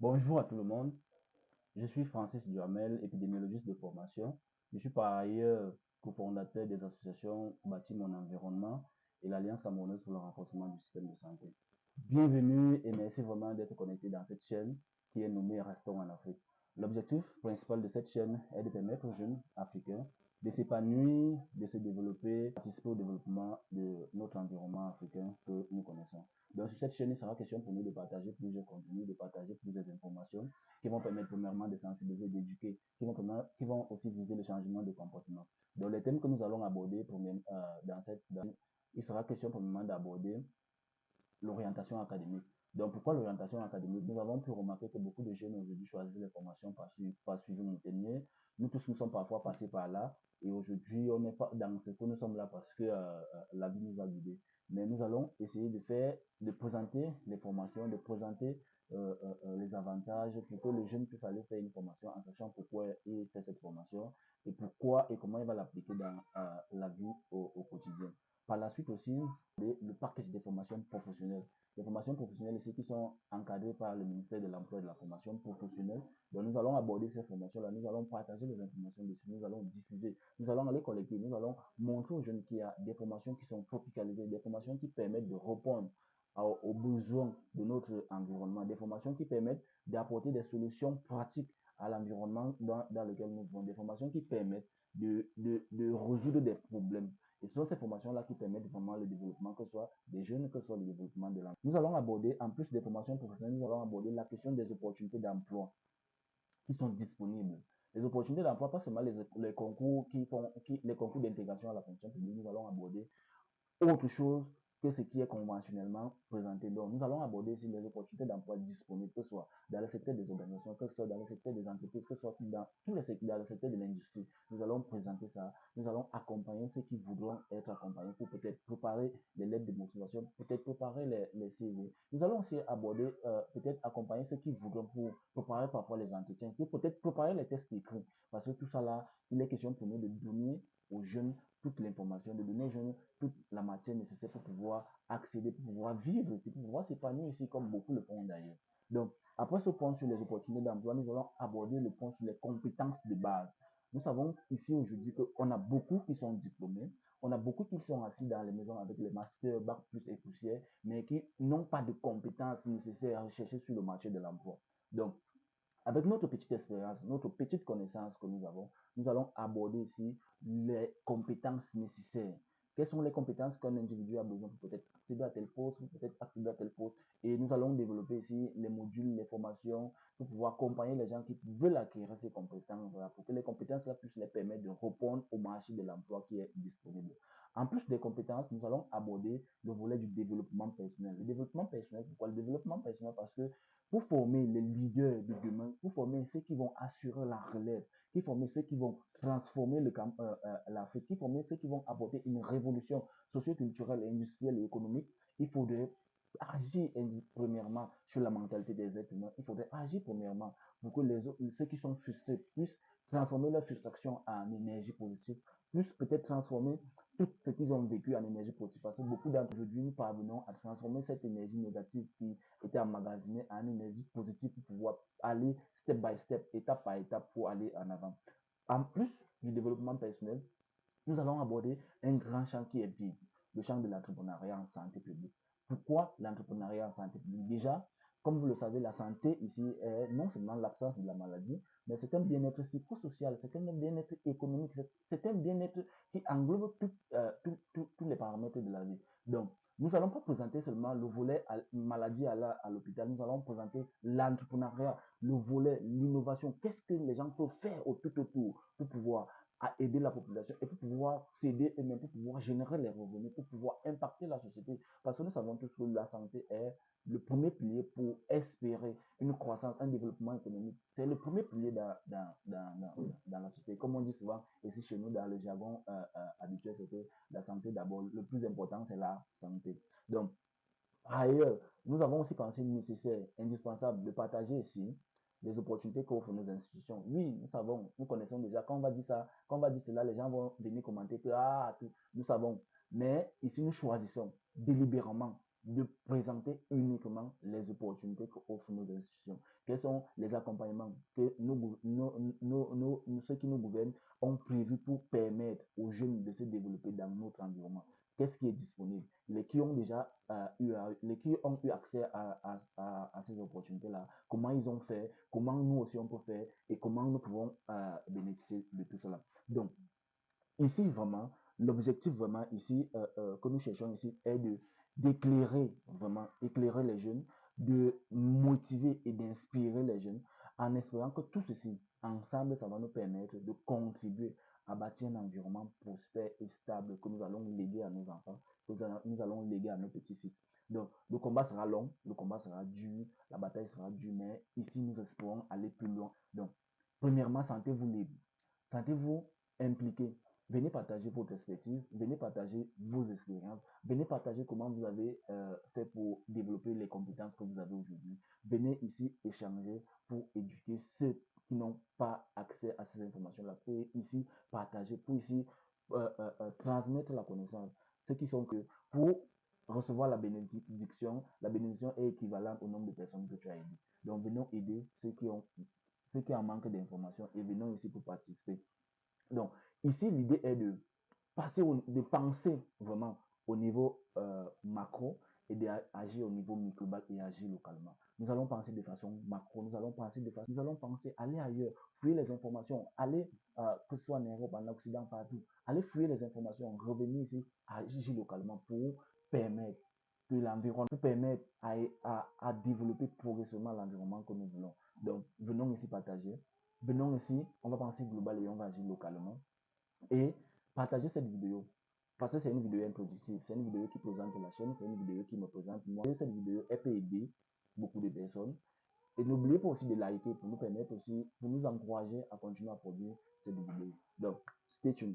Bonjour à tout le monde, je suis Francis Duhamel, épidémiologiste de formation. Je suis par ailleurs cofondateur des associations Bâti mon environnement et l'Alliance camerounaise pour le renforcement du système de santé. Bienvenue et merci vraiment d'être connecté dans cette chaîne qui est nommée Restons en Afrique. L'objectif principal de cette chaîne est de permettre aux jeunes africains de s'épanouir, de se développer, participer au développement de notre environnement africain que nous connaissons. Donc sur cette chaîne, il sera question pour nous de partager plusieurs contenus, de partager plusieurs informations qui vont permettre premièrement de sensibiliser, d'éduquer, qui vont aussi viser le changement de comportement. Donc les thèmes que nous allons aborder il sera question premièrement d'aborder l'orientation académique. Donc, pourquoi l'orientation académique? Nous avons pu remarquer que beaucoup de jeunes aujourd'hui choisissent les formations par suivi moutonnier. Nous tous, nous sommes parfois passés par là. Et aujourd'hui, on n'est pas dans ce que nous sommes là parce que la vie nous a guidés. Mais nous allons essayer de présenter les formations, de présenter les avantages pour que le jeune puisse aller faire une formation en sachant pourquoi il fait cette formation et pourquoi et comment il va l'appliquer dans la vie au quotidien. Par la suite aussi, le package des formations professionnelles. Les formations professionnelles ici qui sont encadrées par le ministère de l'Emploi et de la Formation professionnelle. Donc nous allons aborder ces formations-là, nous allons partager les informations dessus, nous allons diffuser, nous allons aller collecter, nous allons montrer aux jeunes qu'il y a des formations qui sont tropicalisées, des formations qui permettent de répondre aux besoins de notre environnement, des formations qui permettent d'apporter des solutions pratiques à l'environnement dans lequel nous vivons, des formations qui permettent de résoudre des problèmes. Et ce sont ces formations-là qui permettent vraiment le développement, que ce soit des jeunes, que ce soit le développement de l'emploi. Nous allons aborder, en plus des formations professionnelles, nous allons aborder la question des opportunités d'emploi qui sont disponibles. Les opportunités d'emploi, pas seulement les concours les concours d'intégration à la fonction publique, nous allons aborder autre chose que ce qui est conventionnellement présenté. Donc, nous allons aborder ici les opportunités d'emploi disponibles, que ce soit dans le secteur des organisations, que ce soit dans le secteur des entreprises, que ce soit dans tous les secteurs, dans le secteur de l'industrie. Nous allons présenter ça. Nous allons accompagner ceux qui voudront être accompagnés pour peut-être préparer les lettres de motivation, peut-être préparer les CV. Nous allons aussi aborder, peut-être accompagner ceux qui voudront pour préparer parfois les entretiens, pour peut-être préparer les tests écrits. Parce que tout ça là, il est question pour nous de donner aux jeunes toute l'information, de donner aux jeunes toute la matière nécessaire pour pouvoir accéder, pour pouvoir vivre ici, pour pouvoir s'épanouir ici comme beaucoup le font d'ailleurs. Donc, après ce point sur les opportunités d'emploi, nous allons aborder le point sur les compétences de base. Nous savons ici aujourd'hui qu'on a beaucoup qui sont diplômés, on a beaucoup qui sont assis dans les maisons avec les masters, bac plus et poussière, mais qui n'ont pas de compétences nécessaires à rechercher sur le marché de l'emploi. Donc, avec notre petite expérience, notre petite connaissance que nous avons, nous allons aborder ici les compétences nécessaires. Quelles sont les compétences qu'un individu a besoin pour peut-être accéder à tel poste, pour peut-être accéder à tel poste. Et nous allons développer ici les modules, les formations, pour pouvoir accompagner les gens qui veulent acquérir ces compétences-là, pour que les compétences-là puissent les permettre de répondre au marché de l'emploi qui est disponible. En plus des compétences, nous allons aborder le volet du développement personnel. Le développement personnel, pourquoi le développement personnel? Parce que pour former les leaders de demain, pour former ceux qui vont assurer la relève, qui former ceux qui vont transformer l'Afrique, qui former ceux qui vont apporter une révolution socioculturelle, industrielle et économique, il faudrait agir premièrement sur la mentalité des êtres humains. Il faudrait agir premièrement pour que ceux qui sont frustrés puissent transformer leur frustration en énergie positive, puissent peut-être transformer tout ce qu'ils ont vécu en énergie positive. Parce que beaucoup d'entre aujourd'hui, nous parvenons à transformer cette énergie négative qui était emmagasinée en énergie positive pour pouvoir aller step by step, étape par étape pour aller en avant. En plus du développement personnel, nous allons aborder un grand champ qui est vide, le champ de l'entrepreneuriat en santé publique. Pourquoi l'entrepreneuriat en santé publique? Déjà, comme vous le savez, la santé ici est non seulement l'absence de la maladie, mais c'est un bien-être psychosocial, c'est un bien-être économique, c'est un bien-être qui englobe tous les paramètres de la vie. Donc, nous n'allons pas présenter seulement le volet maladie à l'hôpital, nous allons présenter l'entrepreneuriat, le volet, l'innovation. Qu'est-ce que les gens peuvent faire tout autour pour pouvoir à aider la population et pour pouvoir s'aider et même pour pouvoir générer les revenus, pour pouvoir impacter la société. Parce que nous savons tous que la santé est le premier pilier pour espérer une croissance, un développement économique. C'est le premier pilier dans la société. Comme on dit souvent, ici chez nous, dans le jargon habituel, c'est que la santé d'abord, le plus important, c'est la santé. Donc, par ailleurs, nous avons aussi pensé nécessaire, indispensable de partager ici les opportunités qu'offrent nos institutions. Oui, nous savons, nous connaissons déjà. Quand on va dire ça, quand on va dire cela, les gens vont venir commenter que, ah, tout, nous savons. Mais ici, nous choisissons délibérément. de présenter uniquement les opportunités qu'offrent nos institutions. Quels sont les accompagnements que ceux qui nous gouvernent ont prévus pour permettre aux jeunes de se développer dans notre environnement. Qu'est-ce qui est disponible? Les qui ont déjà les qui ont eu accès à ces opportunités-là, comment ils ont fait, comment nous aussi on peut faire et comment nous pouvons bénéficier de tout cela. Donc, ici vraiment, l'objectif vraiment ici que nous cherchons ici est d'éclairer vraiment, éclairer les jeunes, de motiver et d'inspirer les jeunes en espérant que tout ceci, ensemble, ça va nous permettre de contribuer à bâtir un environnement prospère et stable que nous allons léguer à nos enfants, que nous allons léguer à nos petits-fils. Donc, le combat sera long, le combat sera dur, la bataille sera dure, mais ici, nous espérons aller plus loin. Donc, premièrement, sentez-vous libre, sentez-vous impliqué. Venez partager votre expertise, venez partager vos expériences, venez partager comment vous avez fait pour développer les compétences que vous avez aujourd'hui. Venez ici échanger pour éduquer ceux qui n'ont pas accès à ces informations-là, pour ici partager, pour ici transmettre la connaissance. Ceux qui sont que pour recevoir la bénédiction est équivalente au nombre de personnes que tu as aidées. Donc venons aider ceux qui en manquent d'informations et venons ici pour participer. Donc, ici, l'idée est de de penser vraiment au niveau macro et d'agir au niveau micro et agir localement. Nous allons penser de façon macro, nous allons penser aller ailleurs, fouiller les informations, aller, que ce soit en Europe, en Occident, partout, aller fouiller les informations, revenir ici, agir localement pour permettre que l'environnement, pour permettre à développer progressivement l'environnement que nous voulons. Donc, venons ici partager. Venons ici, on va penser global et on va agir localement. Et partager cette vidéo. Parce que c'est une vidéo introductive, c'est une vidéo qui présente la chaîne, c'est une vidéo qui me présente moi. Et cette vidéo, elle peut aider beaucoup de personnes. Et n'oubliez pas aussi de liker pour nous permettre aussi, pour nous encourager à continuer à produire cette vidéo. Donc, stay tuned.